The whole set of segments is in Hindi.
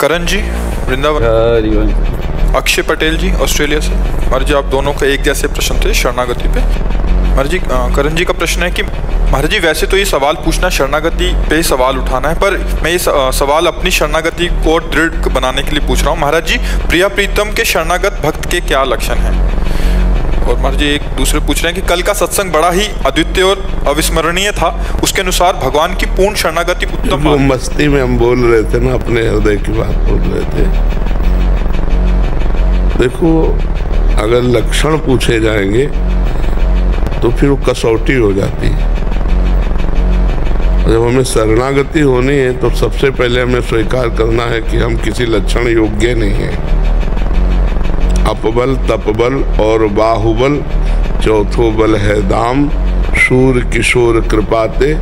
करण जी वृंदावन, अक्षय पटेल जी ऑस्ट्रेलिया से। महाराज जी आप दोनों का एक जैसे प्रश्न थे शरणागति पे। महाराज जी करण जी का प्रश्न है कि महाराज जी वैसे तो ये सवाल पूछना शरणागति पे ही सवाल उठाना है, पर मैं ये सवाल अपनी शरणागति को दृढ़ बनाने के लिए पूछ रहा हूँ। महाराज जी प्रिया प्रीतम के शरणागत भक्त के क्या लक्षण हैं? और महाराज जी एक दूसरे पूछ रहे हैं कि कल का सत्संग बड़ा ही अद्वितीय और अविस्मरणीय था, उसके अनुसार भगवान की पूर्ण शरणागति उत्तम। वो मस्ती में हम बोल रहे थे ना, अपने हृदय की बात बोल रहे थे। देखो अगर लक्षण पूछे जाएंगे तो फिर वो कसौटी हो जाती है। जब हमें शरणागति होनी है तो सबसे पहले हमें स्वीकार करना है कि हम किसी लक्षण योग्य नहीं हैं। अपबल तपबल और बाहुबल, चौथो बल है दाम, शूर किशोर कृपाते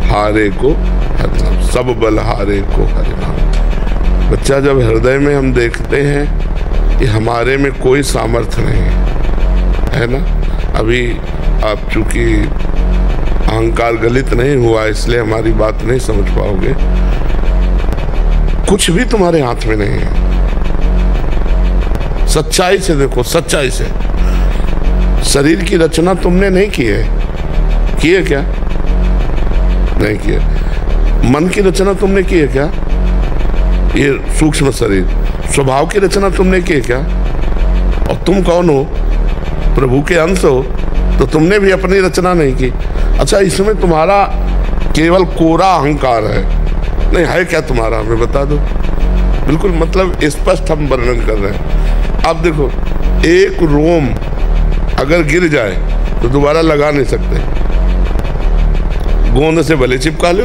हारे को हरिनाम, सब बल हारे को हरिनाम। बच्चा जब हृदय में हम देखते हैं कि हमारे में कोई सामर्थ्य नहीं है ना। अभी आप चूंकि अहंकार गलित नहीं हुआ इसलिए हमारी बात नहीं समझ पाओगे। कुछ भी तुम्हारे हाथ में नहीं है। सच्चाई से देखो, सच्चाई से। शरीर की रचना तुमने नहीं की है, की है क्या? नहीं की है। मन की रचना तुमने की है क्या? ये सूक्ष्म शरीर, स्वभाव की रचना तुमने की है क्या? और तुम कौन हो? प्रभु के अंश हो, तो तुमने भी अपनी रचना नहीं की। अच्छा, इसमें तुम्हारा केवल कोरा अहंकार है, नहीं है क्या तुम्हारा? हमें बता दो। बिल्कुल मतलब स्पष्ट हम वर्णन कर रहे हैं। अब देखो, एक रोम अगर गिर जाए तो दोबारा लगा नहीं सकते। गोंद से भले चिपका लो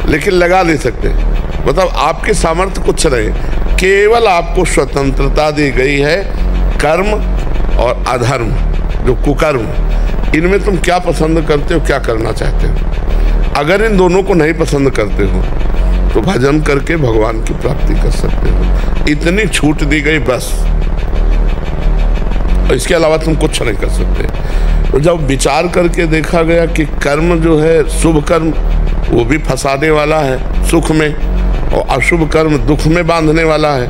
लेकिन लगा नहीं सकते। मतलब आपके सामर्थ्य कुछ नहीं, केवल आपको स्वतंत्रता दी गई है। कर्म और अधर्म, जो कुकर्म, इनमें तुम क्या पसंद करते हो, क्या करना चाहते हो। अगर इन दोनों को नहीं पसंद करते हो तो भजन करके भगवान की प्राप्ति कर सकते हो। इतनी छूट दी गई बस, और इसके अलावा तुम कुछ नहीं कर सकते। तो जब विचार करके देखा गया कि कर्म जो है, शुभ कर्म वो भी फंसाने वाला है सुख में, और अशुभ कर्म दुख में बांधने वाला है,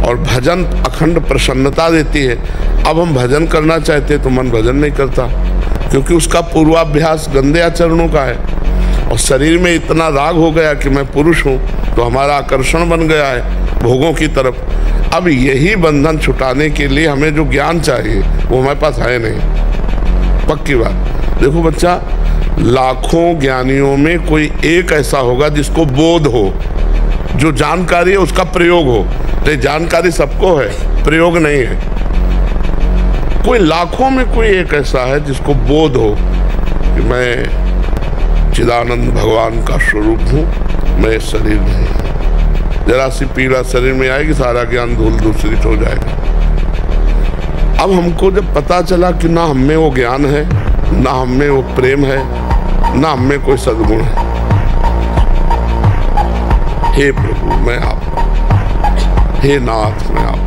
और भजन अखंड प्रसन्नता देती है। अब हम भजन करना चाहते तो मन भजन नहीं करता, क्योंकि उसका पूर्वाभ्यास गंदे आचरणों का है। और शरीर में इतना राग हो गया कि मैं पुरुष हूँ, तो हमारा आकर्षण बन गया है भोगों की तरफ। अब यही बंधन छुटाने के लिए हमें जो ज्ञान चाहिए वो हमारे पास है नहीं। पक्की बात। देखो बच्चा, लाखों ज्ञानियों में कोई एक ऐसा होगा जिसको बोध हो, जो जानकारी है उसका प्रयोग हो। तो जानकारी सबको है, प्रयोग नहीं है। कोई लाखों में कोई एक ऐसा है जिसको बोध हो कि मैं चिदानंद भगवान का स्वरूप हूँ, मैं शरीर नहीं हूँ। जरा सी पीड़ा शरीर में आएगी, सारा ज्ञान धूल दूषित हो जाएगा। अब हमको जब पता चला कि ना हम में वो ज्ञान है, ना हम में वो प्रेम है, ना हम में कोई सद्गुण है, हे प्रभु मैं आप, हे नाथ मैं आप।